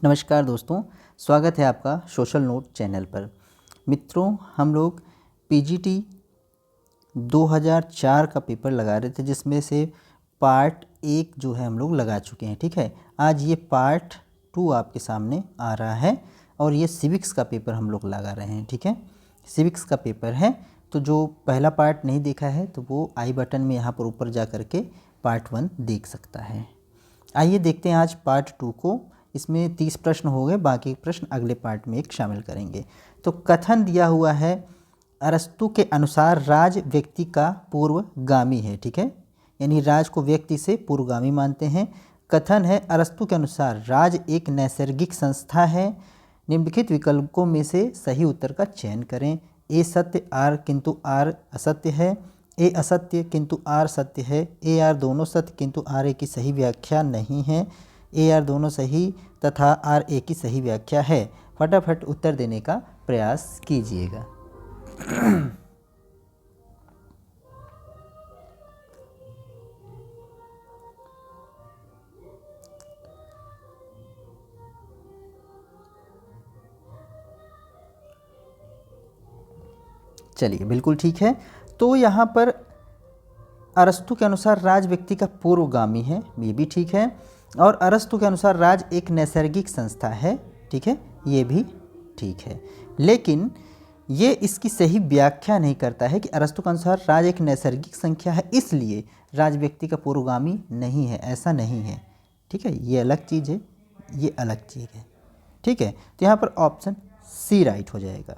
नमस्कार दोस्तों, स्वागत है आपका सोशल नोट चैनल पर। मित्रों, हम लोग पीजीटी 2004 का पेपर लगा रहे थे, जिसमें से पार्ट 1 जो है हम लोग लगा चुके हैं। ठीक है, आज ये पार्ट 2 आपके सामने आ रहा है और ये सिविक्स का पेपर हम लोग लगा रहे हैं। ठीक है, सिविक्स का पेपर है, तो जो पहला पार्ट नहीं देखा है तो वो आई बटन में यहाँ पर ऊपर जा कर के पार्ट 1 देख सकता है। आइए देखते हैं आज पार्ट 2 को। इसमें 30 प्रश्न हो गए, बाकी प्रश्न अगले पार्ट में एक शामिल करेंगे। तो कथन दिया हुआ है, अरस्तु के अनुसार राज व्यक्ति का पूर्वगामी है। ठीक है, यानी राज को व्यक्ति से पूर्वगामी मानते हैं। कथन है, अरस्तु के अनुसार राज एक नैसर्गिक संस्था है। निम्नलिखित विकल्पों में से सही उत्तर का चयन करें। ए सत्य, आर किंतु आर असत्य है। ए असत्य किंतु आर सत्य है। ए आर दोनों सत्य किंतु आर ए की सही व्याख्या नहीं है। ए आर दोनों सही तथा आर ए की सही व्याख्या है। फटाफट उत्तर देने का प्रयास कीजिएगा। चलिए, बिल्कुल ठीक है। तो यहाँ पर अरस्तु के अनुसार राज व्यक्ति का पूर्वगामी है, ये भी ठीक है। और अरस्तु के अनुसार राज एक नैसर्गिक संस्था है, ठीक है, ये भी ठीक है। लेकिन ये इसकी सही व्याख्या नहीं करता है कि अरस्तु के अनुसार राज एक नैसर्गिक संख्या है, इसलिए राज व्यक्ति का पूर्वगामी नहीं है, ऐसा नहीं है। ठीक है, ये अलग चीज़ है, ये अलग चीज़ है। ठीक है, तो यहाँ पर ऑप्शन सी राइट हो जाएगा।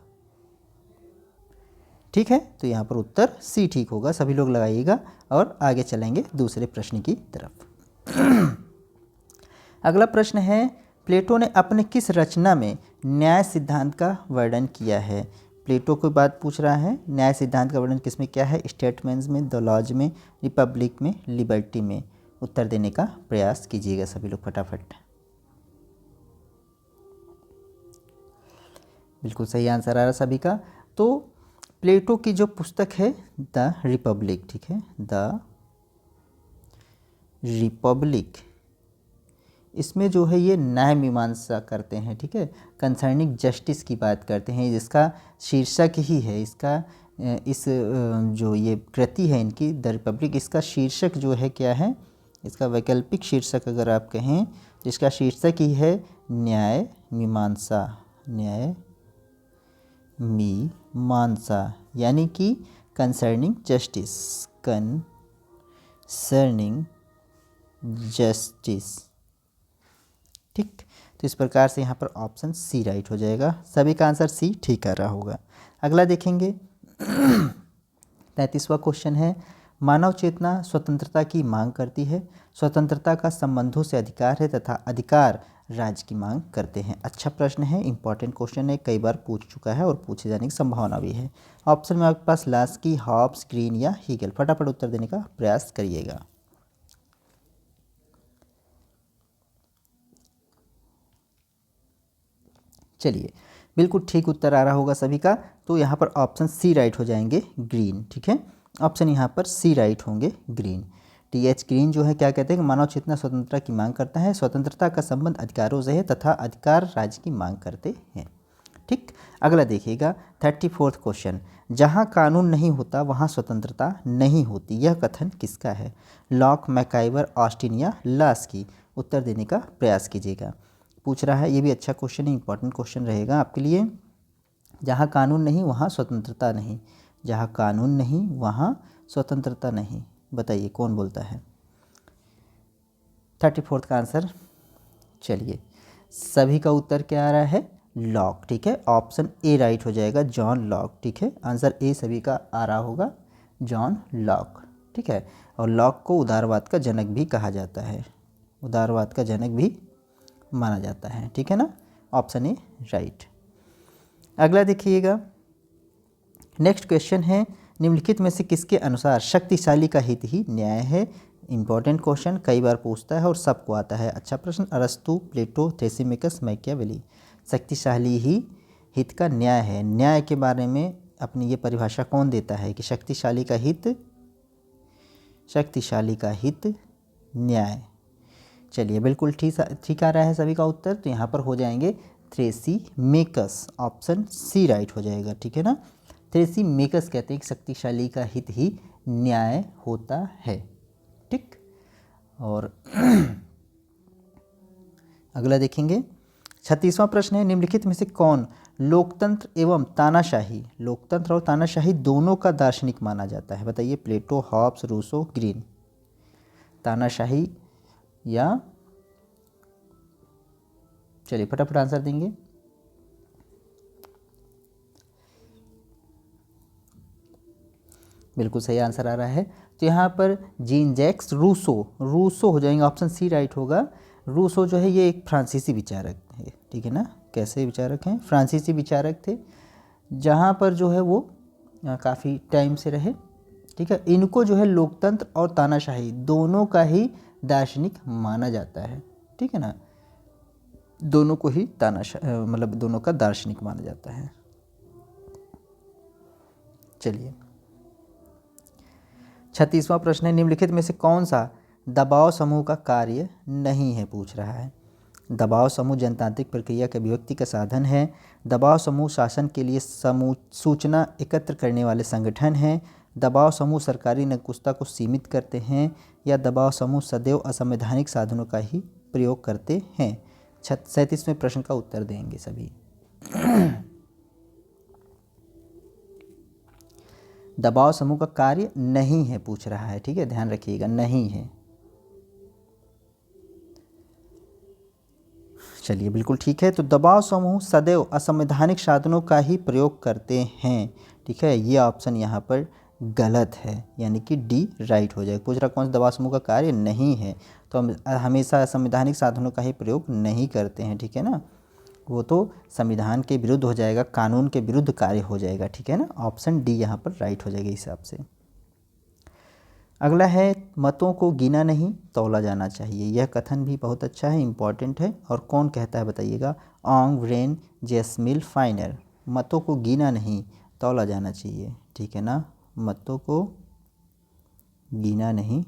ठीक है, तो यहाँ पर उत्तर सी ठीक होगा। सभी लोग लगाइएगा और आगे चलेंगे दूसरे प्रश्न की तरफ। अगला प्रश्न है, प्लेटो ने अपने किस रचना में न्याय सिद्धांत का वर्णन किया है? प्लेटो कोई बात पूछ रहा है, न्याय सिद्धांत का वर्णन किसमें किया है? स्टेटमेंट्स में, द लॉज में, रिपब्लिक में, लिबर्टी में। उत्तर देने का प्रयास कीजिएगा सभी लोग फटाफट। बिल्कुल सही आंसर आ रहा सभी का। तो प्लेटो की जो पुस्तक है द रिपब्लिक, ठीक है, द रिपब्लिक, इसमें जो है ये न्याय मीमांसा करते हैं। ठीक है, कंसर्निंग जस्टिस की बात करते हैं, जिसका शीर्षक ही है इसका, इस जो ये कृति है इनकी द रिपब्लिक, इसका शीर्षक जो है क्या है? इसका वैकल्पिक शीर्षक अगर आप कहें, जिसका शीर्षक ही है न्याय मीमांसा, न्याय मीमांसा, यानी कि कंसर्निंग जस्टिस, कंसर्निंग जस्टिस। ठीक, तो इस प्रकार से यहाँ पर ऑप्शन सी राइट हो जाएगा। सभी का आंसर सी ठीक कर रहा होगा। अगला देखेंगे। 33वां क्वेश्चन है, मानव चेतना स्वतंत्रता की मांग करती है। स्वतंत्रता का संबंधों से अधिकार है तथा अधिकार राज्य की मांग करते हैं। अच्छा प्रश्न है, इंपॉर्टेंट क्वेश्चन है, कई बार पूछ चुका है और पूछे जाने की संभावना भी है। ऑप्शन में आपके पास लास्की, हॉब्स, ग्रीन या हीगल। फटाफट उत्तर देने का प्रयास करिएगा। चलिए, बिल्कुल ठीक उत्तर आ रहा होगा सभी का। तो यहाँ पर ऑप्शन सी राइट हो जाएंगे, ग्रीन। ठीक है, ऑप्शन यहाँ पर सी राइट होंगे, ग्रीन। टीएच ग्रीन जो है क्या कहते हैं कि मानव चेतना स्वतंत्रता की मांग करता है, स्वतंत्रता का संबंध अधिकारों से है तथा अधिकार राज्य की मांग करते हैं। ठीक, अगला देखिएगा 34वां क्वेश्चन, जहाँ कानून नहीं होता वहाँ स्वतंत्रता नहीं होती, यह कथन किसका है? लॉक, मैकाइवर, ऑस्टिन या लास्की। उत्तर देने का प्रयास कीजिएगा। पूछ रहा है, ये भी अच्छा क्वेश्चन है, इंपॉर्टेंट क्वेश्चन रहेगा आपके लिए। जहाँ कानून नहीं वहाँ स्वतंत्रता नहीं, जहाँ कानून नहीं वहाँ स्वतंत्रता नहीं। बताइए कौन बोलता है? 34 का आंसर। चलिए, सभी का उत्तर क्या आ रहा है? लॉक। ठीक है, ऑप्शन ए राइट हो जाएगा, जॉन लॉक। ठीक है, आंसर ए सभी का आ रहा होगा, जॉन लॉक। ठीक है, और लॉक को उदारवाद का जनक भी कहा जाता है, उदारवाद का जनक भी माना जाता है। ठीक है ना, ऑप्शन ए राइट। अगला देखिएगा, नेक्स्ट क्वेश्चन है, निम्नलिखित में से किसके अनुसार शक्तिशाली का हित ही न्याय है? इंपॉर्टेंट क्वेश्चन, कई बार पूछता है और सबको आता है। अच्छा प्रश्न, अरस्तु, प्लेटो, थ्रेसिमिकस, मैकियावेली। शक्तिशाली ही हित का न्याय है। न्याय के बारे में अपनी ये परिभाषा कौन देता है कि शक्तिशाली का हित, शक्तिशाली का हित न्याय। चलिए बिल्कुल ठीक आ रहा है सभी का उत्तर। तो यहाँ पर हो जाएंगे थ्रेसीमेकस, ऑप्शन सी राइट हो जाएगा, ठीक है ना। थ्रेसीमेकस कहते हैं कि शक्तिशाली का हित ही न्याय होता है, ठीक। और अगला देखेंगे 36वां प्रश्न है, निम्नलिखित में से कौन लोकतंत्र एवं तानाशाही, लोकतंत्र और तानाशाही दोनों का दार्शनिक माना जाता है? बताइए, प्लेटो, हॉब्स, रूसो, ग्रीन। तानाशाही या, चलिए फटाफट आंसर देंगे। बिल्कुल सही आंसर आ रहा है। तो यहाँ पर जीन जैक्स रूसो, रूसो हो जाएंगे, ऑप्शन सी राइट होगा। रूसो जो है ये एक फ्रांसीसी विचारक है, ठीक है ना। कैसे विचारक हैं? फ्रांसीसी विचारक थे, जहाँ पर जो है वो काफ़ी टाइम से रहे, ठीक है। इनको जो है लोकतंत्र और तानाशाही दोनों का ही दार्शनिक माना जाता है, ठीक है ना। दोनों को ही मतलब दोनों का दार्शनिक माना जाता है। चलिए 36वां प्रश्न है, निम्नलिखित में से कौन सा दबाव समूह का कार्य नहीं है? पूछ रहा है। दबाव समूह जनतांत्रिक प्रक्रिया के अभिव्यक्ति का साधन है। दबाव समूह शासन के लिए सूचना एकत्र करने वाले संगठन हैं। दबाव समूह सरकारी निरंकुशता को सीमित करते हैं, या दबाव समूह सदैव असंवैधानिक साधनों का ही प्रयोग करते हैं? 37वें प्रश्न का उत्तर देंगे सभी। दबाव समूह का कार्य नहीं है पूछ रहा है, ठीक है, ध्यान रखिएगा, नहीं है। चलिए बिल्कुल ठीक है। तो दबाव समूह सदैव असंवैधानिक साधनों का ही प्रयोग करते हैं, ठीक है। ये ऑप्शन यहाँ पर गलत है, यानी कि डी राइट हो जाएगा। पूछ रहा कौन सा दबाव समूह का कार्य नहीं है, तो हम हमेशा असंवैधानिक साधनों का ही प्रयोग नहीं करते हैं, ठीक है ना। वो तो संविधान के विरुद्ध हो जाएगा, कानून के विरुद्ध कार्य हो जाएगा, ठीक है ना। ऑप्शन डी यहाँ पर राइट हो जाएगा इस हिसाब से। अगला है, मतों को गिना नहीं तौला जाना चाहिए। यह कथन भी बहुत अच्छा है, इम्पॉर्टेंट है। और कौन कहता है बताइएगा? ऑंग व्रेन जेसमिल फाइनर। मतों को गिना नहीं तौला जाना चाहिए, ठीक है ना। मतों को गिना नहीं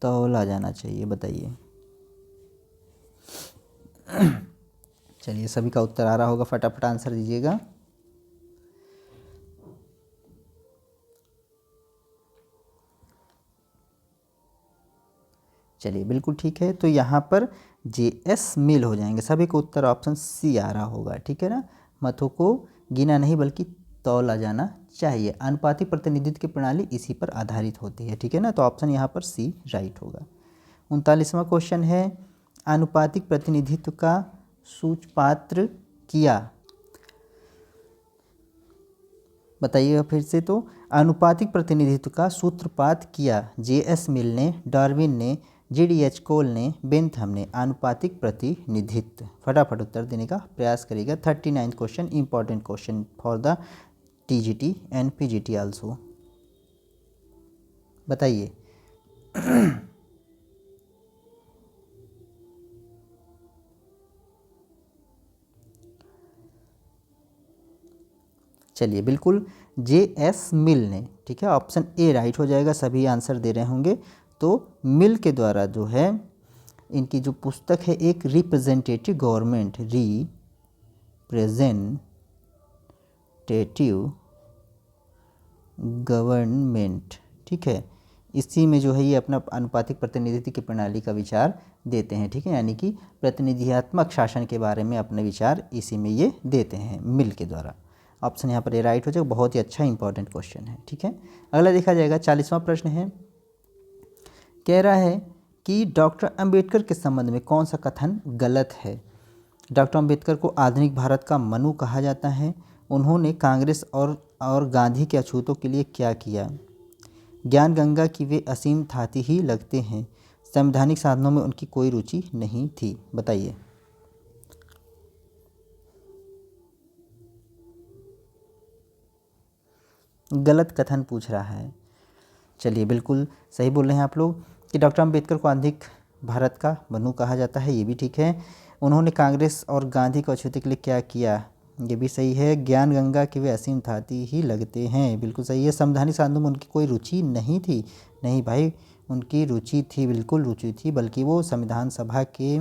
तौला जाना चाहिए, बताइए। चलिए सभी का उत्तर आ रहा होगा, फटाफट आंसर दीजिएगा। चलिए बिल्कुल ठीक है। तो यहाँ पर जेएस मिल हो जाएंगे, सभी को उत्तर ऑप्शन सी आ रहा होगा, ठीक है ना। मतों को गिना नहीं बल्कि तौला जाना चाहिए। अनुपातिक प्रतिनिधित्व की प्रणाली इसी पर आधारित होती है, ठीक है ना। तो ऑप्शन यहाँ पर सी राइट होगा। 39वां क्वेश्चन है, अनुपातिक प्रतिनिधित्व का सूत्रपात किया, बताइएगा फिर से। तो अनुपातिक प्रतिनिधित्व का सूत्रपात किया जेएस मिल ने, डार्विन ने, जीडीएच कोल ने, बेंथम ने। अनुपातिक प्रतिनिधित्व, फटाफट उत्तर देने का प्रयास करिएगा। 39 question, important question for the TGT and PGT also. बताइए। चलिए बिल्कुल जेएस मिल ने, ठीक है, ऑप्शन ए राइट हो जाएगा। सभी आंसर दे रहे होंगे। तो मिल के द्वारा जो है इनकी जो पुस्तक है, एक रिप्रेजेंटेटिव गवर्नमेंट, रिप्रेजेंटेटिव गवर्नमेंट, ठीक है, इसी में जो है ये अपना अनुपातिक प्रतिनिधित्व की प्रणाली का विचार देते हैं, ठीक है। यानी कि प्रतिनिधियात्मक शासन के बारे में अपने विचार इसी में ये देते हैं मिल के द्वारा। ऑप्शन यहाँ पर ए राइट हो जाएगा। बहुत ही अच्छा इंपॉर्टेंट क्वेश्चन है, ठीक है। अगला देखा जाएगा 40वां प्रश्न है, कह रहा है कि डॉक्टर अंबेडकर के संबंध में कौन सा कथन गलत है? डॉक्टर अंबेडकर को आधुनिक भारत का मनु कहा जाता है। उन्होंने कांग्रेस और गांधी के अछूतों के लिए क्या किया? ज्ञान गंगा की वे असीम थाती ही लगते हैं। संवैधानिक साधनों में उनकी कोई रुचि नहीं थी। बताइए। गलत कथन पूछ रहा है। चलिए बिल्कुल सही बोल रहे हैं आप लोग कि डॉक्टर अंबेडकर को आधुनिक भारत का मनु कहा जाता है, ये भी ठीक है। उन्होंने कांग्रेस और गांधी को अछूते के लिए क्या किया, ये भी सही है। ज्ञान गंगा की वे असीम थाती ही लगते हैं, बिल्कुल सही है। संवैधानिक साधनों में उनकी कोई रुचि नहीं थी, नहीं भाई, उनकी रुचि थी, बिल्कुल रुचि थी, बल्कि वो संविधान सभा के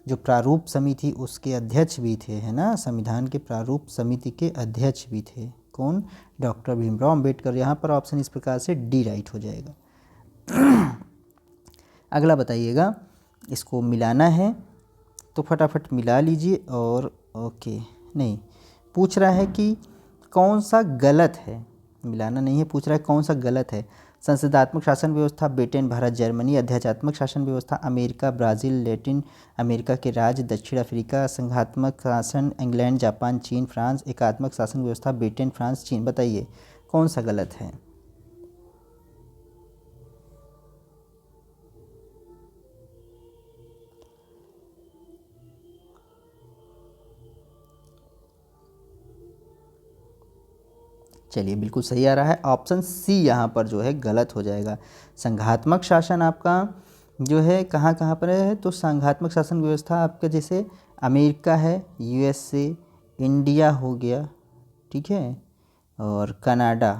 जो प्रारूप समिति उसके अध्यक्ष भी थे, है ना, संविधान के प्रारूप समिति के अध्यक्ष भी थे। कौन? डॉक्टर भीमराव अंबेडकर। यहाँ पर ऑप्शन इस प्रकार से डी राइट हो जाएगा। अगला बताइएगा, इसको मिलाना है तो फटाफट मिला लीजिए। और ओके, नहीं, पूछ रहा है कि कौन सा गलत है, मिलाना नहीं है, पूछ रहा है कौन सा गलत है। संसदात्मक शासन व्यवस्था ब्रिटेन, भारत, जर्मनी। अध्यात्मक शासन व्यवस्था अमेरिका, ब्राज़ील, लैटिन अमेरिका के राज्य, दक्षिण अफ्रीका। संघात्मक शासन इंग्लैंड, जापान, चीन, फ्रांस। एकात्मक शासन व्यवस्था ब्रिटेन, फ्रांस, चीन। बताइए कौन सा गलत है। चलिए, बिल्कुल सही आ रहा है। ऑप्शन सी यहाँ पर जो है गलत हो जाएगा। संघात्मक शासन आपका जो है कहाँ कहाँ पर है, तो संघात्मक शासन व्यवस्था आपका जैसे अमेरिका है, यूएसए, इंडिया हो गया, ठीक है, और कनाडा,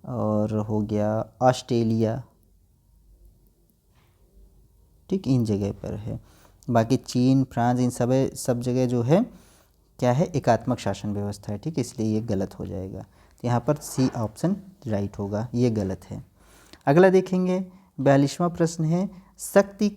और हो गया ऑस्ट्रेलिया, ठीक, इन जगह पर है। बाकी चीन, फ्रांस, इन सब जगह जो है क्या है, एकात्मक शासन व्यवस्था है, ठीक, इसलिए ये गलत हो जाएगा। तो यहाँ पर सी ऑप्शन राइट होगा, ये गलत है। अगला देखेंगे, 42वां प्रश्न है, शक्ति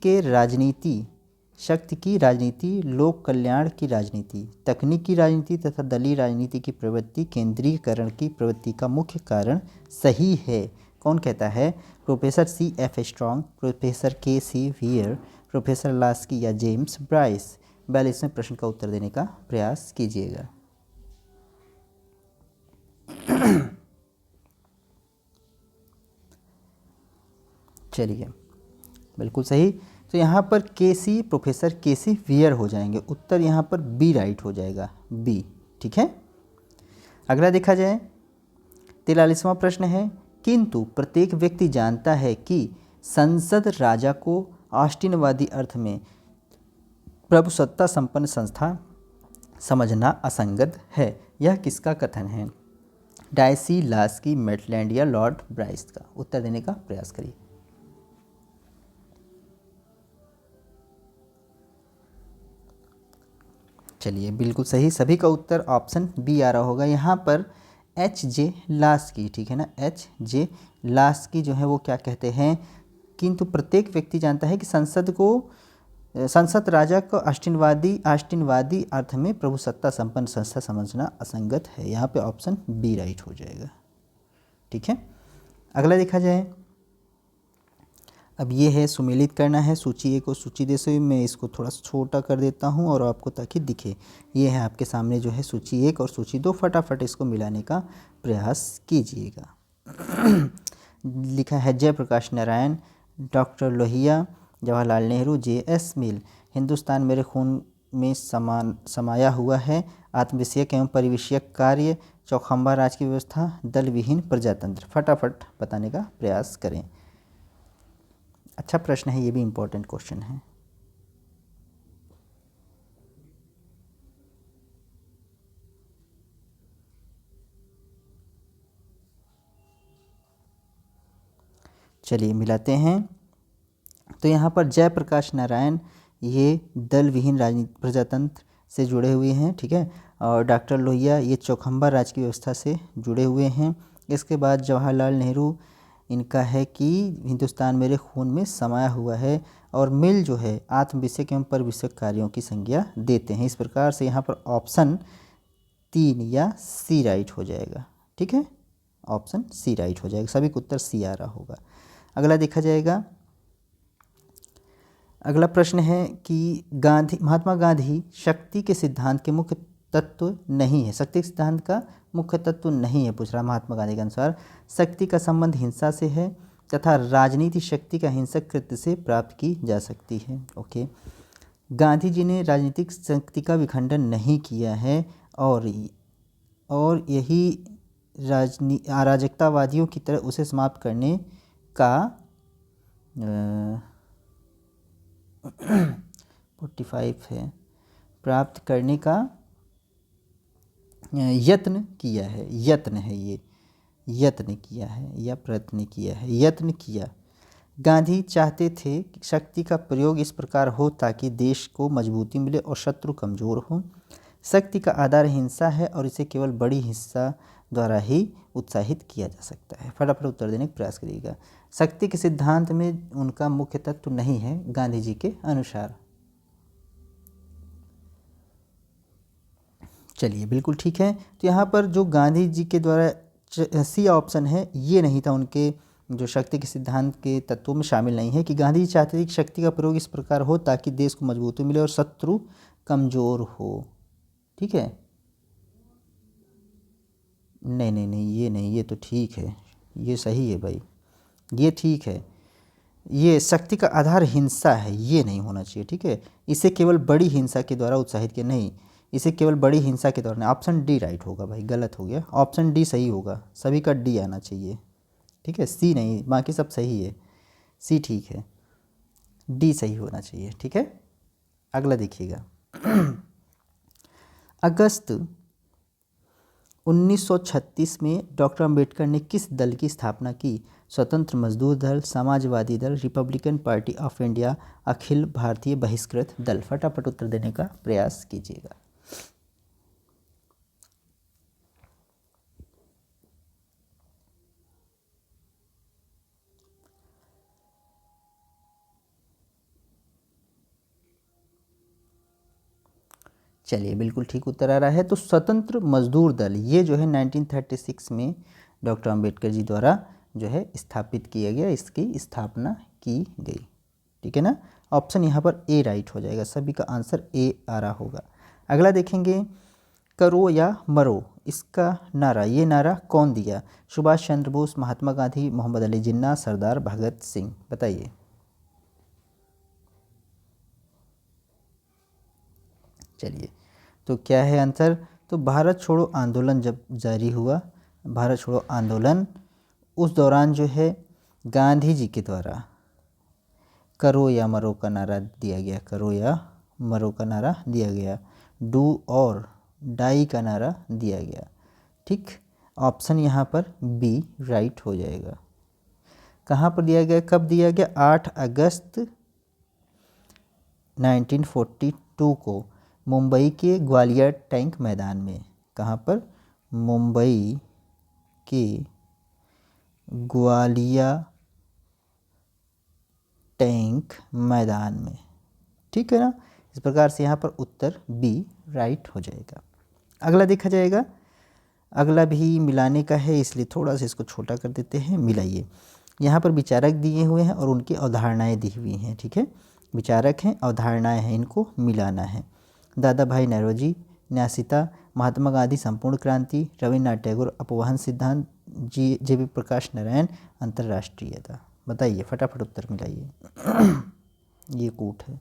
की राजनीति, लोक कल्याण की राजनीति, तकनीक की राजनीति तथा दलीय राजनीति की प्रवृत्ति केंद्रीकरण की प्रवृत्ति का मुख्य कारण सही है। कौन कहता है? Professor C F Strong, professor K C Wheare, professor Laski या जेम्स ब्राइस। 42वें प्रश्न का उत्तर देने का प्रयास कीजिएगा। चलिए, बिल्कुल सही। तो यहाँ पर केसी, प्रोफेसर केसी वियर हो जाएंगे। उत्तर यहाँ पर बी राइट हो जाएगा, बी, ठीक है। अगला देखा जाए, 43वां प्रश्न है, किंतु प्रत्येक व्यक्ति जानता है कि संसद राजा को ऑस्टिनवादी अर्थ में प्रभुसत्ता संपन्न संस्था समझना असंगत है। यह किसका कथन है? डायसी, लास्की, मेटलैंड या लॉर्ड ब्राइस का। उत्तर देने का प्रयास करिए। चलिए, बिल्कुल सही, सभी का उत्तर ऑप्शन बी आ रहा होगा। यहाँ पर एच जे लास्की, ठीक है ना, एच जे लास्की जो है वो क्या कहते हैं, किंतु प्रत्येक व्यक्ति जानता है कि संसद राजा को आस्टिनवादी अर्थ में प्रभुसत्ता संपन्न संस्था समझना असंगत है। यहाँ पे ऑप्शन बी राइट हो जाएगा, ठीक है। अगला देखा जाए, अब ये है सुमेलित करना है सूची ए को सूची दे से। मैं इसको थोड़ा छोटा कर देता हूँ और आपको ताकि दिखे। ये है आपके सामने जो है सूची 1 और सूची 2। फटाफट इसको मिलाने का प्रयास कीजिएगा। लिखा है जयप्रकाश नारायण, डॉक्टर लोहिया, जवाहरलाल नेहरू, जे.एस. मिल। हिंदुस्तान मेरे खून में समाया हुआ है, आत्मविषयक एवं परिविषयक कार्य, चौखंबा राज की व्यवस्था, दल विहीन प्रजातंत्र। फटाफट बताने का प्रयास करें। अच्छा प्रश्न है, ये भी इम्पोर्टेंट क्वेश्चन है। चलिए मिलाते हैं। तो यहाँ पर जयप्रकाश नारायण ये दल विहीन राजनीति प्रजातंत्र से जुड़े हुए हैं, ठीक है, और डॉक्टर लोहिया ये चौखंबा राज की व्यवस्था से जुड़े हुए हैं। इसके बाद जवाहरलाल नेहरू, इनका है कि हिंदुस्तान मेरे खून में समाया हुआ है, और मिल जो है आत्मविषयक एवं परविषयक कार्यों की संज्ञा देते हैं। इस प्रकार से यहाँ पर ऑप्शन 3 या सी राइट हो जाएगा, ठीक है, ऑप्शन सी राइट हो जाएगा। सभी को उत्तर सी आ रहा होगा। अगला देखा जाएगा, अगला प्रश्न है कि महात्मा गांधी शक्ति के सिद्धांत के मुख्य तत्व नहीं है। शक्ति के सिद्धांत का मुख्य तत्व नहीं है, पूछ रहा महात्मा गांधी के अनुसार। शक्ति का संबंध हिंसा से है तथा राजनीति शक्ति का हिंसक कृत्य से प्राप्त की जा सकती है। ओके, गांधी जी ने राजनीतिक शक्ति का विखंडन नहीं किया है, और यही अराजकतावादियों की तरह उसे समाप्त करने का 45 है, प्राप्त करने का यत्न किया है। यत्न है, यत्न किया है या प्रयत्न किया है, यत्न किया। गांधी चाहते थे कि शक्ति का प्रयोग इस प्रकार हो ताकि देश को मजबूती मिले और शत्रु कमज़ोर हो। शक्ति का आधार हिंसा है और इसे केवल बड़ी हिंसा द्वारा ही उत्साहित किया जा सकता है। फटाफट उत्तर देने का प्रयास करिएगा। शक्ति के सिद्धांत में उनका मुख्य तत्व नहीं है गांधी जी के अनुसार। चलिए बिल्कुल ठीक है। तो यहाँ पर जो गांधी जी के द्वारा सी ऑप्शन है ये नहीं था, उनके जो शक्ति के सिद्धांत के तत्वों में शामिल नहीं है कि गांधी जी चाहते थे कि शक्ति का प्रयोग इस प्रकार हो ताकि देश को मजबूती मिले और शत्रु कमज़ोर हो। ठीक है, नहीं नहीं नहीं, ये नहीं, ये तो ठीक है, ये सही है भाई, ये ठीक है। ये शक्ति का आधार हिंसा है, ये नहीं होना चाहिए। ठीक है, इसे केवल बड़ी हिंसा के द्वारा उत्साहित किया, नहीं, इसे केवल बड़ी हिंसा के द्वारा नहीं। ऑप्शन डी राइट होगा भाई, गलत हो गया, ऑप्शन डी सही होगा, सभी का डी आना चाहिए। ठीक है, सी नहीं, बाकी सब सही है, सी ठीक है, डी सही होना चाहिए। ठीक है, अगला देखिएगा। अगस्त 1936 में डॉक्टर अंबेडकर ने किस दल की स्थापना की? स्वतंत्र मजदूर दल, समाजवादी दल, Republican party of India, Akhil Bharatiya बहिष्कृत दल। फटाफट उत्तर देने का प्रयास कीजिएगा। चलिए बिल्कुल ठीक उत्तर आ रहा है। तो स्वतंत्र मजदूर दल ये जो है 1936 में डॉक्टर अंबेडकर जी द्वारा जो है स्थापित किया गया, इसकी स्थापना की गई। ठीक है ना, ऑप्शन यहाँ पर ए राइट हो जाएगा, सभी का आंसर ए आ रहा होगा। अगला देखेंगे, करो या मरो इसका नारा, ये नारा कौन दिया? सुभाष चंद्र बोस, महात्मा गांधी, मोहम्मद अली जिन्ना, सरदार भगत सिंह। बताइए। चलिए, तो क्या है आंसर? तो भारत छोड़ो आंदोलन जब जारी हुआ, भारत छोड़ो आंदोलन, उस दौरान जो है गांधी जी के द्वारा करो या मरो का नारा दिया गया, करो या मरो का नारा दिया गया, डू और डाई का नारा दिया गया। ठीक, ऑप्शन यहाँ पर बी राइट हो जाएगा। कहाँ पर दिया गया, कब दिया गया? 8 अगस्त 1942 को मुंबई के ग्वालियर टैंक मैदान में। कहाँ पर? मुंबई के ग्वालियर टैंक मैदान में। ठीक है ना, इस प्रकार से यहाँ पर उत्तर बी राइट हो जाएगा। अगला देखा जाएगा, अगला भी मिलाने का है इसलिए थोड़ा सा इसको छोटा कर देते हैं। मिलाइए, यहाँ पर विचारक दिए हुए हैं और उनकी अवधारणाएं दी हुई हैं। ठीक है, विचारक हैं, अवधारणाएं हैं, इनको मिलाना है। दादा भाई नौरोजी न्यासिता, महात्मा गांधी संपूर्ण क्रांति, रविन्द्रनाथ टैगोर अपवहन सिद्धांत, जे प्रकाश नारायण अंतर्राष्ट्रीयता। बताइए, फटाफट उत्तर मिलाइए। ये कूट है।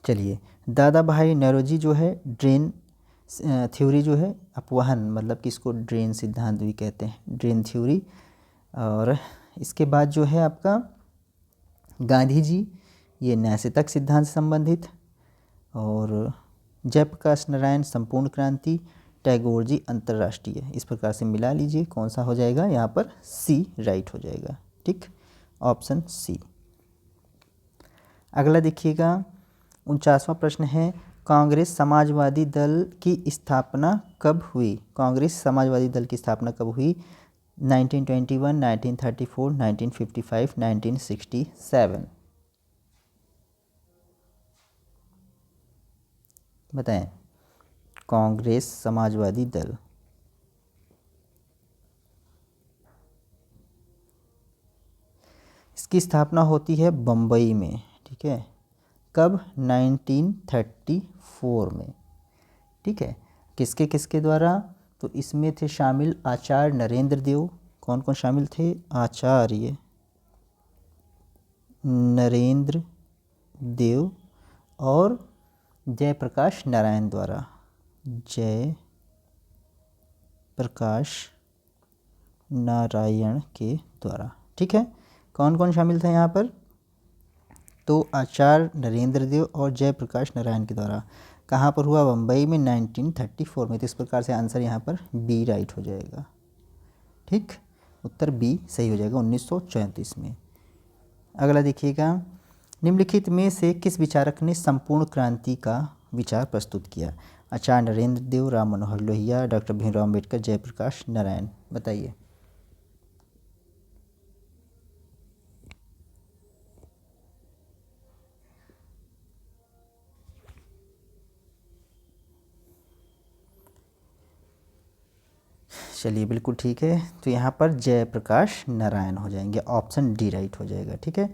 चलिए, दादा भाई नौरोजी जो है ड्रेन थ्योरी जो है, अपवहन मतलब कि इसको ड्रेन सिद्धांत भी कहते हैं, ड्रेन थ्योरी। और इसके बाद जो है आपका गांधी जी, ये न्यायसतक सिद्धांत से संबंधित, और जयप्रकाश नारायण संपूर्ण क्रांति, टैगोर जी अंतर्राष्ट्रीय। इस प्रकार से मिला लीजिए, कौन सा हो जाएगा? यहाँ पर सी राइट हो जाएगा। ठीक, ऑप्शन सी। अगला देखिएगा, 49वां प्रश्न है, कांग्रेस समाजवादी दल की स्थापना कब हुई? कांग्रेस समाजवादी दल की स्थापना कब हुई? 1921, 1934, 1955, 1967। बताएं, कांग्रेस समाजवादी दल इसकी स्थापना होती है बम्बई में। ठीक है, कब? 1934 में। ठीक है, किसके किसके द्वारा? तो इसमें थे शामिल आचार्य नरेंद्र देव। कौन कौन शामिल थे? आचार्य नरेंद्र देव और जयप्रकाश नारायण द्वारा, जय प्रकाश नारायण के द्वारा। ठीक है, कौन कौन शामिल था यहाँ पर? तो आचार्य नरेंद्र देव और जयप्रकाश नारायण के द्वारा। कहाँ पर हुआ? बम्बई में 1934 में। तो इस प्रकार से आंसर यहाँ पर बी राइट हो जाएगा। ठीक, उत्तर बी सही हो जाएगा 1934 में। अगला देखिएगा, निम्नलिखित में से किस विचारक ने संपूर्ण क्रांति का विचार प्रस्तुत किया? आचार्य नरेंद्र देव, राम मनोहर लोहिया, डॉक्टर भीमराव अम्बेडकर, जयप्रकाश नारायण। बताइए। चलिए बिल्कुल ठीक है, तो यहाँ पर जयप्रकाश नारायण हो जाएंगे, ऑप्शन डी राइट हो जाएगा। ठीक है,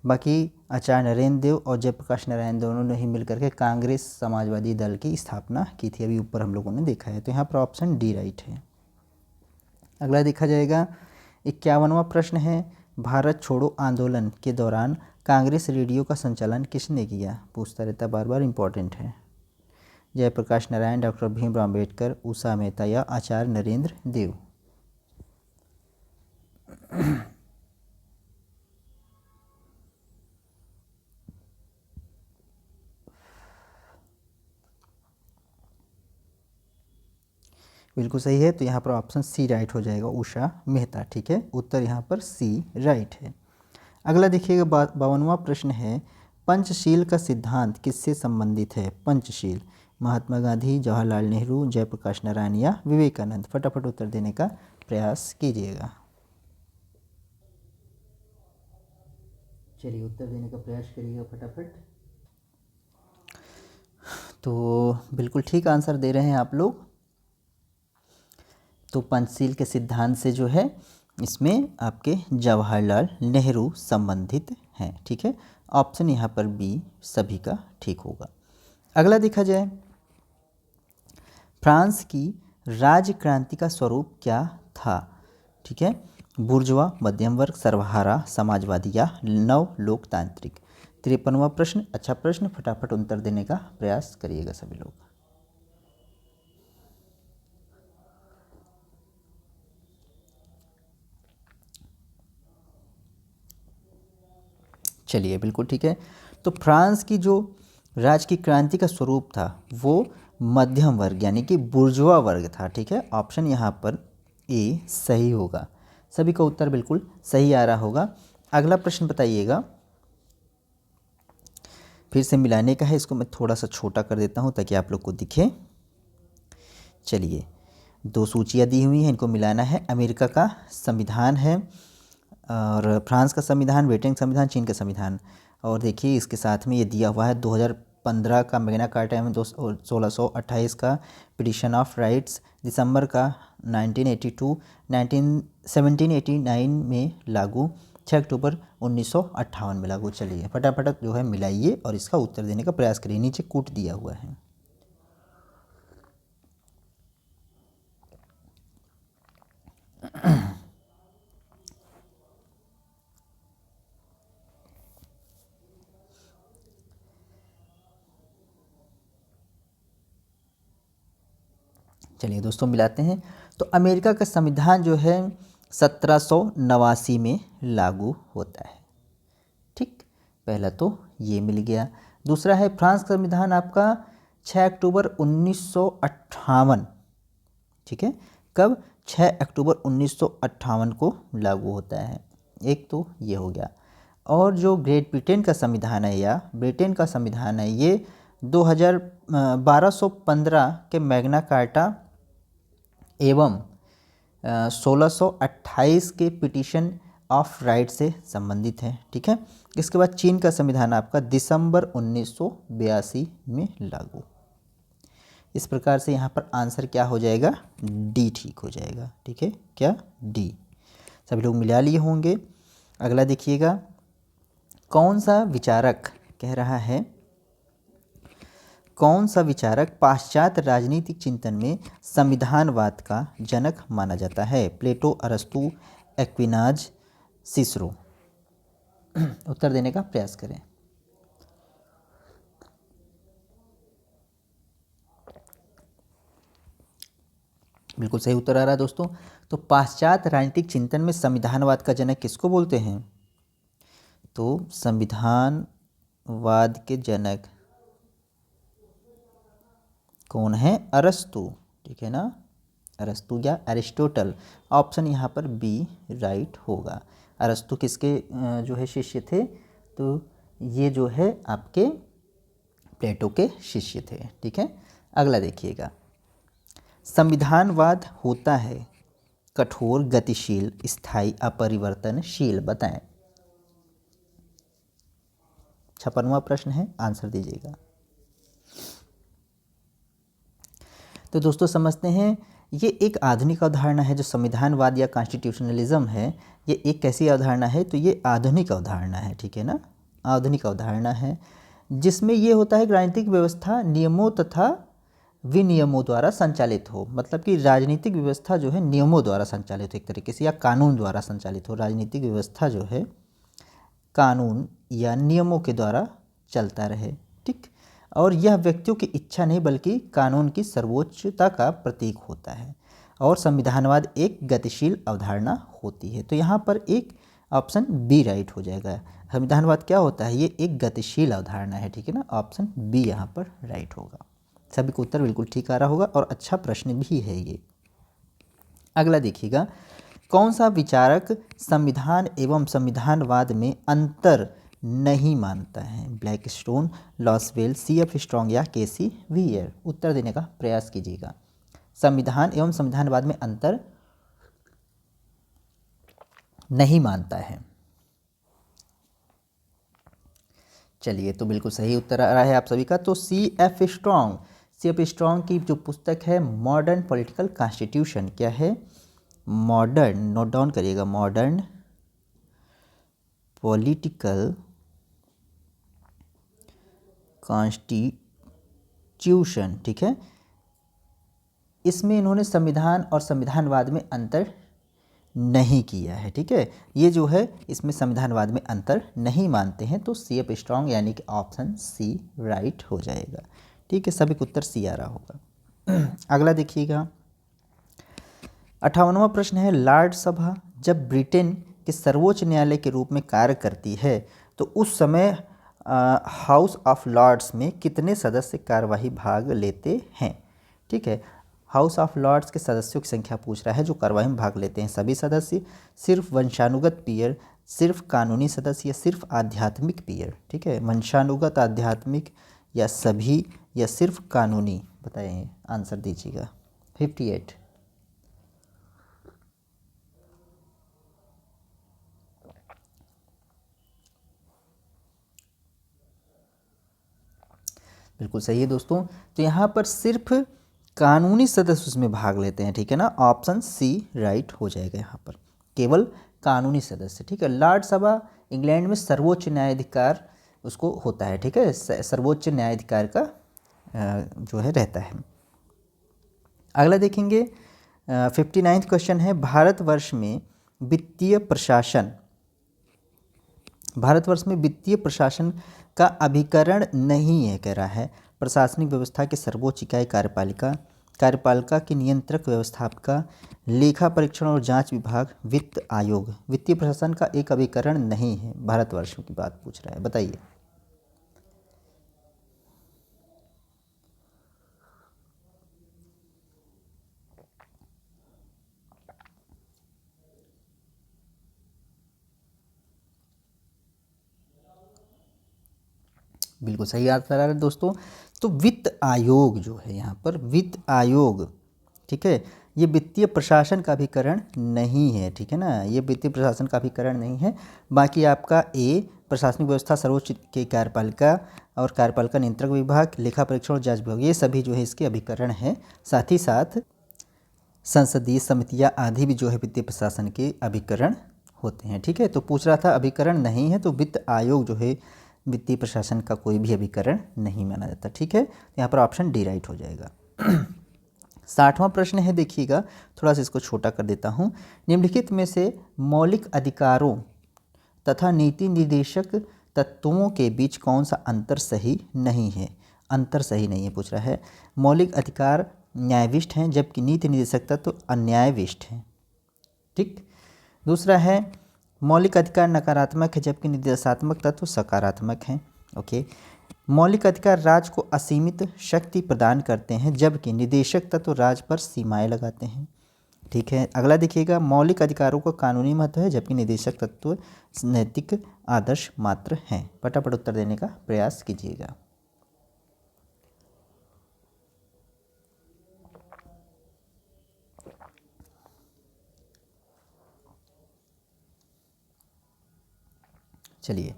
बाकी आचार्य नरेंद्र देव और जयप्रकाश नारायण दोनों ने ही मिलकर के कांग्रेस समाजवादी दल की स्थापना की थी, अभी ऊपर हम लोगों ने देखा है। तो यहाँ पर ऑप्शन डी राइट है। अगला देखा जाएगा, 51वां प्रश्न है, भारत छोड़ो आंदोलन के दौरान कांग्रेस रेडियो का संचालन किसने किया? पूछता रहता बार बार, इंपॉर्टेंट है। जयप्रकाश नारायण, डॉक्टर भीमराव अम्बेडकर, उषा मेहता या आचार्य नरेंद्र देव। बिल्कुल सही है, तो यहाँ पर ऑप्शन सी राइट हो जाएगा, उषा मेहता। ठीक है, उत्तर यहाँ पर सी राइट है। अगला देखिएगा, 52वां प्रश्न है, पंचशील का सिद्धांत किससे संबंधित है? पंचशील, महात्मा गांधी, जवाहरलाल नेहरू, जयप्रकाश नारायण या विवेकानंद। फटाफट उत्तर देने का प्रयास कीजिएगा। चलिए उत्तर देने का प्रयास करिएगा फटाफट। तो बिल्कुल ठीक आंसर दे रहे हैं आप लोग। तो पंचशील के सिद्धांत से जो है इसमें आपके जवाहरलाल नेहरू संबंधित हैं। ठीक है, ऑप्शन यहाँ पर बी सभी का ठीक होगा। अगला देखा जाए, फ्रांस की राज्य क्रांति का स्वरूप क्या था? ठीक है, बुर्जुआ, मध्यम वर्ग, सर्वहारा, समाजवादी या नव लोकतांत्रिक। 53वां प्रश्न, अच्छा प्रश्न, फटाफट उत्तर देने का प्रयास करिएगा सभी लोग। चलिए बिल्कुल ठीक है, तो फ्रांस की जो राज्य की क्रांति का स्वरूप था वो मध्यम वर्ग यानी कि बुर्जुआ वर्ग था। ठीक है, ऑप्शन यहाँ पर ए सही होगा। सभी का उत्तर बिल्कुल सही आ रहा होगा। अगला प्रश्न बताइएगा, फिर से मिलाने का है, इसको मैं थोड़ा सा छोटा कर देता हूँ ताकि आप लोग को दिखे। चलिए, दो सूचियाँ दी हुई हैं, इनको मिलाना है। अमेरिका का संविधान है और फ्रांस का संविधान, ब्रिटेन का संविधान, चीन का संविधान। और देखिए इसके साथ में ये दिया हुआ है 2015 का मैग्ना कार्टा में 1628 का पिटिशन ऑफ राइट्स, दिसंबर का 1789 में लागू, 6 अक्टूबर 1958 में लागू। चलिए फटाफट जो है मिलाइए और इसका उत्तर देने का प्रयास करिए, नीचे कूट दिया हुआ है। चलिए दोस्तों मिलाते हैं। तो अमेरिका का संविधान जो है 1789 में लागू होता है। ठीक, पहला तो ये मिल गया। दूसरा है फ्रांस का संविधान आपका 6 अक्टूबर 1958। ठीक है, कब? 6 अक्टूबर 1958 को लागू होता है। एक तो ये हो गया। और जो ग्रेट ब्रिटेन का संविधान है या ब्रिटेन का संविधान है, ये 1215 के मैग्ना कार्टा एवं 1628 के पिटिशन ऑफ राइट से संबंधित है। ठीक है, इसके बाद चीन का संविधान आपका दिसंबर 1982 में लागू। इस प्रकार से यहाँ पर आंसर क्या हो जाएगा? डी ठीक हो जाएगा। ठीक है, क्या? डी। सभी लोग मिला लिए होंगे। अगला देखिएगा, कौन सा विचारक कह रहा है, कौन सा विचारक पाश्चात्य राजनीतिक चिंतन में संविधानवाद का जनक माना जाता है? प्लेटो, अरस्तु, एक्विनाज, सिसरो। उत्तर देने का प्रयास करें। बिल्कुल सही उत्तर आ रहा है दोस्तों। तो पाश्चात्य राजनीतिक चिंतन में संविधानवाद का जनक किसको बोलते हैं? तो संविधानवाद के जनक कौन है? अरस्तु, ठीक है ना, अरस्तु या एरिस्टोटल। ऑप्शन यहाँ पर बी राइट होगा। अरस्तु किसके जो है शिष्य थे? तो ये जो है आपके प्लेटो के शिष्य थे, ठीक है। अगला देखिएगा, संविधानवाद होता है कठोर, गतिशील, स्थायी, अपरिवर्तनशील, बताएं। 56वां प्रश्न है, आंसर दीजिएगा। तो दोस्तों समझते हैं, ये एक आधुनिक अवधारणा है। जो संविधानवाद या कॉन्स्टिट्यूशनलिज्म है, ये एक कैसी अवधारणा है? तो ये आधुनिक अवधारणा है, ठीक है ना, आधुनिक अवधारणा है, जिसमें ये होता है कि राजनीतिक व्यवस्था नियमों तथा विनियमों द्वारा संचालित हो। मतलब कि राजनीतिक व्यवस्था जो है नियमों द्वारा संचालित हो एक तरीके से, या कानून द्वारा संचालित हो। राजनीतिक व्यवस्था जो है कानून या नियमों के द्वारा चलता रहे, ठीक। और यह व्यक्तियों की इच्छा नहीं बल्कि कानून की सर्वोच्चता का प्रतीक होता है। और संविधानवाद एक गतिशील अवधारणा होती है। तो यहाँ पर एक ऑप्शन बी राइट हो जाएगा। संविधानवाद क्या होता है? ये एक गतिशील अवधारणा है, ठीक है ना, ऑप्शन बी यहाँ पर राइट होगा। सभी को उत्तर बिल्कुल ठीक आ रहा होगा और अच्छा प्रश्न भी है ये। अगला देखिएगा, कौन सा विचारक संविधान एवं संविधानवाद में अंतर नहीं मानता है? Blackstone, Lasswell, CF. स्ट्रॉन्ग या के.सी. वीयर। उत्तर देने का प्रयास कीजिएगा। संविधान एवं संविधानवाद में अंतर नहीं मानता है। चलिए, तो बिल्कुल सही उत्तर आ रहा है आप सभी का। तो सी.एफ. Strong, CF. स्ट्रॉन्ग की जो पुस्तक है मॉडर्न पॉलिटिकल कॉन्स्टिट्यूशन, क्या है? मॉडर्न, नोट डाउन करिएगा, मॉडर्न पॉलिटिकल कॉन्स्टिट्यूशन, ठीक है। इसमें इन्होंने संविधान और संविधानवाद में अंतर नहीं किया है, ठीक है। ये जो है इसमें संविधानवाद में अंतर नहीं मानते हैं। तो सी.एफ. स्ट्रॉन्ग यानी कि ऑप्शन सी राइट हो जाएगा, ठीक है। सभी को उत्तर सी आ रहा होगा। अगला देखिएगा, 58वां प्रश्न है, लॉर्ड सभा जब ब्रिटेन के सर्वोच्च न्यायालय के रूप में कार्य करती है तो उस समय हाउस ऑफ लॉर्ड्स में कितने सदस्य कार्यवाही भाग लेते हैं? ठीक है, हाउस ऑफ लॉर्ड्स के सदस्यों की संख्या पूछ रहा है जो कार्यवाही में भाग लेते हैं। सभी सदस्य, सिर्फ वंशानुगत पीयर, सिर्फ कानूनी सदस्य या सिर्फ आध्यात्मिक पीयर? ठीक है, वंशानुगत, आध्यात्मिक या सभी या सिर्फ कानूनी? बताइए, आंसर दीजिएगा। 58। बिल्कुल सही है दोस्तों। तो यहाँ पर सिर्फ कानूनी सदस्य उसमें भाग लेते हैं, ठीक है ना, ऑप्शन सी राइट हो जाएगा यहाँ पर, केवल कानूनी सदस्य, ठीक है। लॉर्ड सभा इंग्लैंड में सर्वोच्च न्यायाधिकार उसको होता है, ठीक है, सर्वोच्च न्यायाधिकार का जो है रहता है। अगला देखेंगे, 59वां क्वेश्चन है, भारतवर्ष में वित्तीय प्रशासन का अभिकरण नहीं है, कह रहा है। प्रशासनिक व्यवस्था के सर्वोच्च इकाई कार्यपालिका की नियंत्रक व्यवस्थापिका, लेखा परीक्षण और जांच विभाग, वित्त आयोग। वित्तीय प्रशासन का एक अभिकरण नहीं है, भारतवर्ष की बात पूछ रहा है, बताइए। बिल्कुल सही आंसर आ रहा है दोस्तों। तो वित्त आयोग जो है यहाँ पर, वित्त आयोग, ठीक है, ये वित्तीय प्रशासन का अभिकरण नहीं है, ठीक है ना, ये वित्तीय प्रशासन का अभिकरण नहीं है। बाकी आपका ए, प्रशासनिक व्यवस्था सर्वोच्च के कार्यपालिका और कार्यपालिका नियंत्रक विभाग, लेखा परीक्षण और जांच विभाग, ये सभी जो है इसके अभिकरण हैं। साथ ही साथ संसदीय समितियाँ आदि भी जो है वित्तीय प्रशासन के अभिकरण होते हैं, ठीक है। तो पूछ रहा था अभिकरण नहीं है, तो वित्त आयोग जो है वित्तीय प्रशासन का कोई भी अभिकरण नहीं माना जाता, ठीक है। यहाँ पर ऑप्शन डी राइट हो जाएगा। 60वां प्रश्न है, देखिएगा, थोड़ा सा इसको छोटा कर देता हूँ। निम्नलिखित में से मौलिक अधिकारों तथा नीति निर्देशक तत्वों के बीच कौन सा अंतर सही नहीं है? अंतर सही नहीं है पूछ रहा है। मौलिक अधिकार न्यायविष्ट हैं जबकि नीति निर्देशक तत्व अन्यायविष्ट हैं, ठीक। दूसरा है, मौलिक अधिकार नकारात्मक है जबकि निर्देशात्मक तत्व सकारात्मक हैं, ओके। मौलिक अधिकार राज्य को असीमित शक्ति प्रदान करते हैं जबकि निदेशक तत्व राज्य पर सीमाएं लगाते हैं। ठीक है, अगला देखिएगा, मौलिक अधिकारों का कानूनी महत्व है जबकि निदेशक तत्व नैतिक आदर्श मात्र हैं। फटाफट उत्तर देने का प्रयास कीजिएगा। चलिए,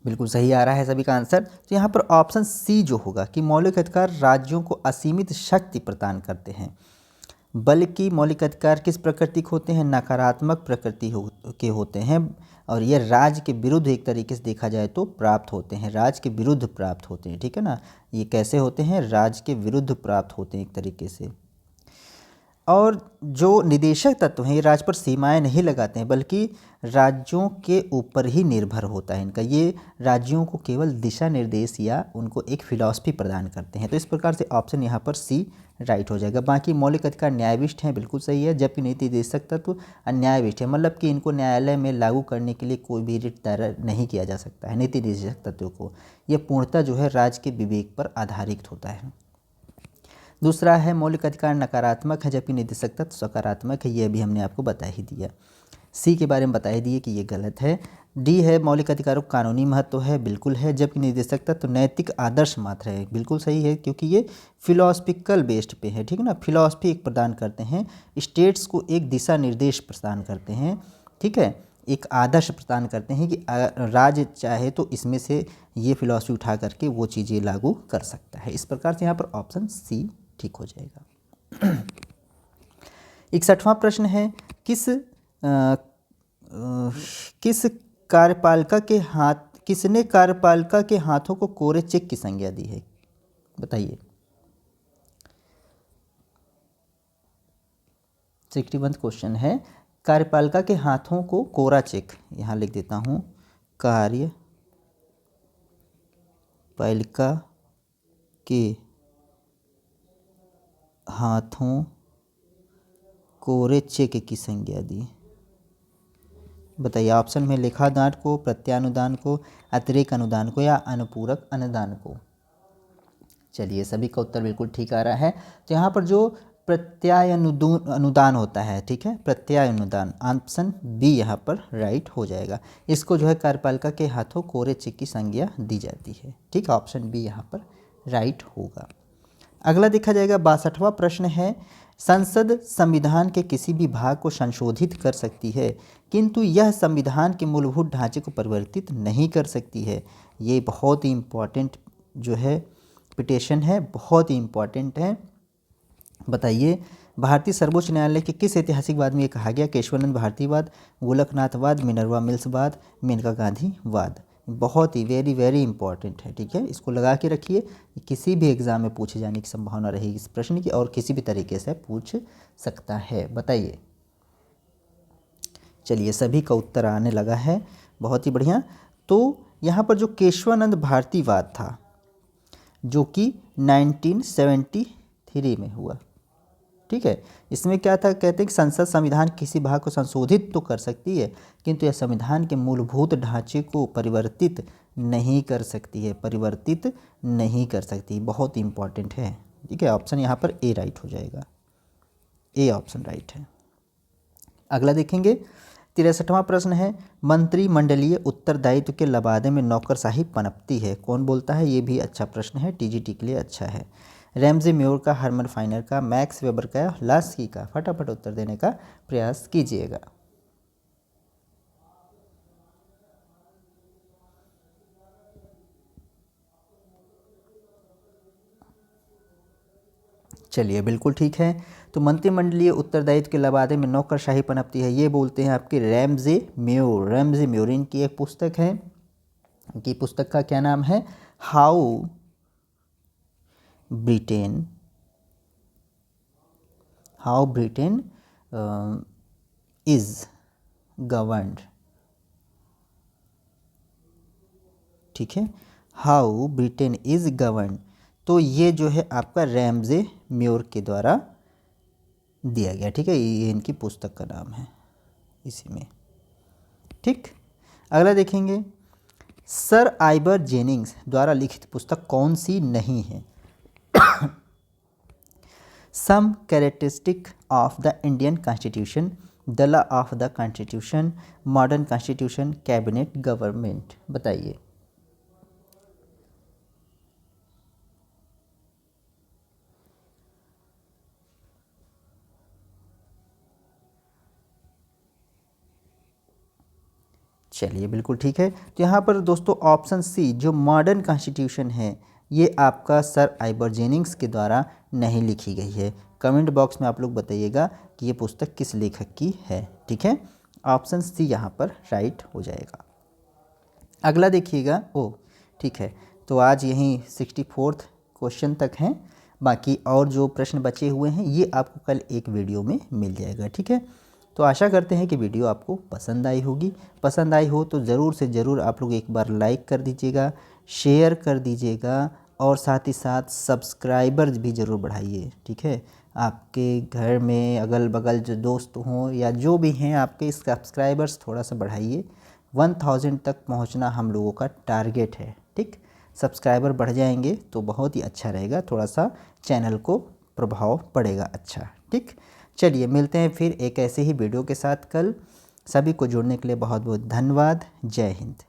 बिल्कुल सही आ रहा है सभी का आंसर। तो यहाँ पर ऑप्शन सी जो होगा कि मौलिक अधिकार राज्यों को असीमित शक्ति प्रदान करते हैं, बल्कि मौलिक अधिकार किस प्रकृति के होते हैं, नकारात्मक प्रकृति के होते हैं, और ये राज्य के विरुद्ध एक तरीके से देखा जाए तो प्राप्त होते हैं, राज्य के विरुद्ध प्राप्त होते हैं। ठीक है ना, ये कैसे होते हैं, राज्य के विरुद्ध प्राप्त होते हैं एक तरीके से। और जो निदेशक तत्व हैं ये राज्य पर सीमाएं नहीं लगाते हैं बल्कि राज्यों के ऊपर ही निर्भर होता है इनका, ये राज्यों को केवल दिशा निर्देश या उनको एक फिलॉसफी प्रदान करते हैं। तो इस प्रकार से ऑप्शन यहाँ पर सी राइट हो जाएगा। बाकी मौलिक अधिकार न्यायविष्ट हैं, बिल्कुल सही है, जबकि नीति निदेशक तत्व अन्यायविष्ट है, मतलब कि इनको न्यायालय में लागू करने के लिए कोई भी रिट दायर नहीं किया जा सकता है। नीति निदेशक तत्व को यह पूर्णतः जो है राज्य के विवेक पर आधारित होता है। दूसरा है मौलिक अधिकार नकारात्मक है जबकि निदेशक तत्व सकारात्मक है, यह भी हमने आपको बता ही दिया। सी के बारे में बता ही दिए कि ये गलत है। डी है मौलिक अधिकारों का कानूनी महत्व है, बिल्कुल है, जबकि निदेशक तत्व नैतिक आदर्श मात्र है, बिल्कुल सही है, क्योंकि ये फिलोसफिकल बेस्ड पे है। ठीक है ना, फिलॉसफी एक प्रदान करते हैं, स्टेट्स को एक दिशा निर्देश प्रदान करते हैं। ठीक है, एक आदर्श प्रदान करते हैं कि राज्य चाहे तो इसमें से ये फिलॉसफी उठा करके वो चीज़ें लागू कर सकता है। इस प्रकार से यहाँ पर ऑप्शन सी ठीक हो जाएगा। 61वां प्रश्न है, किस कार्यपालिका के हाथ किसने कार्यपालिका के हाथों को कोरे चेक की संज्ञा दी है, बताइए। 61वां क्वेश्चन है, कार्यपालिका के हाथों को कोरा चेक, यहाँ लिख देता हूँ, कार्यपालिका के हाथों कोरे चेक की संज्ञा दी, बताइए। ऑप्शन में लेखादान को, प्रत्यानुदान को, अतिरिक्त अनुदान को या अनुपूरक अनुदान को। चलिए, सभी का उत्तर बिल्कुल ठीक आ रहा है। तो यहाँ पर जो अनुदान होता है, ठीक है, प्रत्यानुदान, ऑप्शन बी यहाँ पर राइट हो जाएगा। इसको जो है कार्यपालिका के हाथों कोरे चेक की संज्ञा दी जाती है। ठीक है, ऑप्शन बी यहाँ पर राइट होगा। अगला देखा जाएगा 62वां प्रश्न है, संसद संविधान के किसी भी भाग को संशोधित कर सकती है किंतु यह संविधान के मूलभूत ढांचे को परिवर्तित नहीं कर सकती है। ये बहुत ही इम्पॉर्टेंट जो है पिटिशन है, बहुत ही इम्पॉर्टेंट है। बताइए, भारतीय सर्वोच्च न्यायालय के किस ऐतिहासिकवाद में ये कहा गया, केशवानंद भारतीवाद, गोलकनाथवाद, मिनर्वा मिल्सवाद, मेनका गांधीवाद। बहुत ही वेरी इंपॉर्टेंट है। ठीक है, इसको लगा के रखिए, किसी भी एग्जाम में पूछे जाने की संभावना रहेगी इस प्रश्न की, और किसी भी तरीके से पूछ सकता है। बताइए। चलिए, सभी का उत्तर आने लगा है, बहुत ही बढ़िया। तो यहाँ पर जो केशवानंद भारतीवाद था जो कि 1973 में हुआ, ठीक है, इसमें क्या था, कहते हैं कि संसद संविधान किसी भाग को संशोधित तो कर सकती है किंतु यह संविधान के मूलभूत ढांचे को परिवर्तित नहीं कर सकती है, परिवर्तित नहीं कर सकती। बहुत इंपॉर्टेंट है। ठीक है, ऑप्शन यहाँ पर ए राइट हो जाएगा, ए ऑप्शन राइट है। अगला देखेंगे 63वां प्रश्न है, मंत्रिमंडलीय उत्तरदायित्व के लबादे में नौकरशाही पनपती है, कौन बोलता है। ये भी अच्छा प्रश्न है, टीजीटी के लिए अच्छा है। रैमजे म्योर का, हरमन फाइनर का, मैक्स वेबर का, लास्की का। फटाफट उत्तर देने का प्रयास कीजिएगा। चलिए, बिल्कुल ठीक है। तो मंत्रिमंडलीय उत्तरदायित्व के लबादे में नौकरशाही पनपती है, ये बोलते हैं आपके रैमजे म्योर। रैमजे म्योर इनकी एक पुस्तक है, इनकी पुस्तक का क्या नाम है, हाउ ब्रिटेन इज गवर्नड। ठीक है, हाउ ब्रिटेन इज गवर्नड। तो ये जो है आपका रैमजे म्योर के द्वारा दिया गया। ठीक है, ये इनकी पुस्तक का नाम है इसी में। ठीक, अगला देखेंगे सर आइबर जेनिंग्स द्वारा लिखित पुस्तक कौन सी नहीं है? Some characteristic of the Indian constitution, the law of the constitution, modern constitution, cabinet government. बताइए। चलिए बिल्कुल ठीक है। तो यहाँ पर दोस्तों ऑप्शन सी जो मॉडर्न कॉन्स्टिट्यूशन है ये आपका सर आइबर जेनिंग्स के द्वारा नहीं लिखी गई है। कमेंट बॉक्स में आप लोग बताइएगा कि ये पुस्तक किस लेखक की है। ठीक है, ऑप्शन सी यहाँ पर राइट हो जाएगा। अगला देखिएगा। ओ ठीक है, तो आज यहीं 64th क्वेश्चन तक हैं। बाकी और जो प्रश्न बचे हुए हैं ये आपको कल एक वीडियो में मिल जाएगा। ठीक है, तो आशा करते हैं कि वीडियो आपको पसंद आई होगी। पसंद आई हो तो ज़रूर से ज़रूर आप लोग एक बार लाइक कर दीजिएगा, शेयर कर दीजिएगा और साथ ही साथ सब्सक्राइबर्स भी ज़रूर बढ़ाइए। ठीक है, आपके घर में अगल बगल जो दोस्त हों या जो भी हैं आपके सब्सक्राइबर्स थोड़ा सा बढ़ाइए। 1000 तक पहुंचना हम लोगों का टारगेट है। ठीक, सब्सक्राइबर बढ़ जाएंगे तो बहुत ही अच्छा रहेगा, थोड़ा सा चैनल को प्रभाव पड़ेगा अच्छा। ठीक, चलिए मिलते हैं फिर एक ऐसे ही वीडियो के साथ कल। सभी को जुड़ने के लिए बहुत बहुत धन्यवाद। जय हिंद।